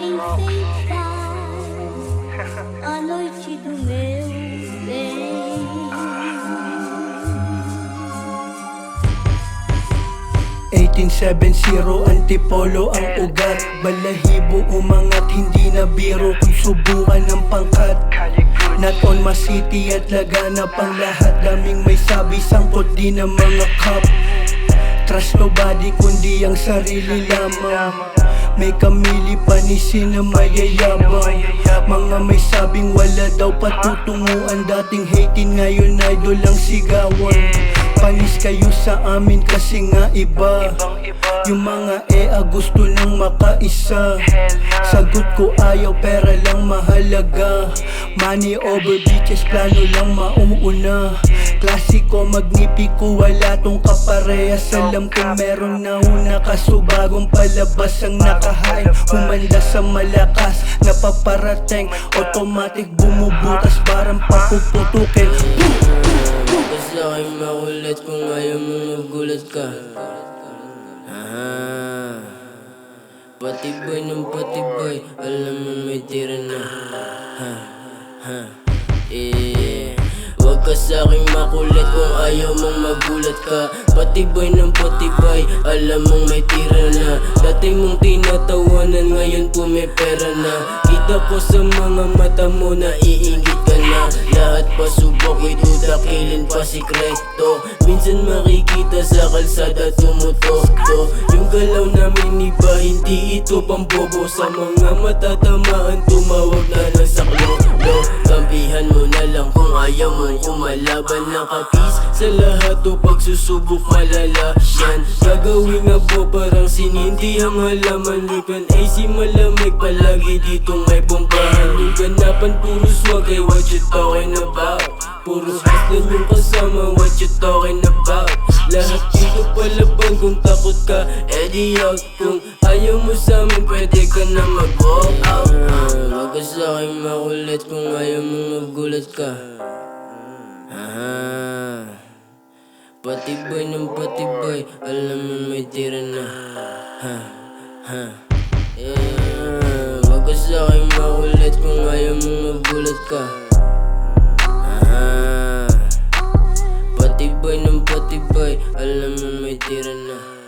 quem enfeitar a noite do meu bem. 1870 Antipolo ang ugat, balahibo umangat, hindi na biro kung subukan ng pangkat. Not on my city at laganap ang lahat, daming may sabi, sangkot din ng mga cup. Trust nobody kundi ang sarili lamang. May kamili panisin na mayayabang. Mga may sabing wala daw patutunguan, dating hating ngayon idol ang sigawan. Panis kayo sa amin kasi nga iba. Yung mga gusto nang makaisa. Sagot ko ayaw, pera lang mahalaga. Money over bitches, plano lang mauuna. Klasiko, magnipiko, wala tong kaparehas. Alam kong meron na una, kaso bagong palabas ang nakahain. Humanda sa malakas na paparating, automatic bumubutas, parang papuputukin. Kasi ako'y makulit kung ayaw mong magulat ka. Patibay ng patibay, alam mo may tira na. Huwag ka sa'king makulit kung ayaw mong magulat ka. Patibay ng patibay, alam mong may tira na. Dati mong tinatawanan, ngayon po may pera na. Kita ko sa mga mata mo na iingit ka na. Lahat pa subok, ito dakilin pa sikreto. Minsan makikita sa kalsada tumutok-to. Yung galaw namin iba, hindi ito pambobo. Sa mga matatamaan, tumawag na ng saklo. Kampihan mo na lang kung ayaw mong kumalaban. Nakapis sa lahat o pagsusubok malala yan. Gagawin nga po parang sinindi ang halaman. Lipan AC malamig palagi ditong may bombahan. Yung ganapan puro swag ay what you talking about. Puro hustler yung kasama, what you talking about. Lahat dito palaban, kung takot ka, edi out. Kung ayaw mo sa'min, pwede ka na mag-walk out. Huwag ka sa'kin makulit kung ayaw mong magulat ka. Patibay ng patibay, alam mo may tira na. Huwag ka sa'kin makulit kung ayaw mong magulat ka. Patibay ng patibay, alam mo may tira na.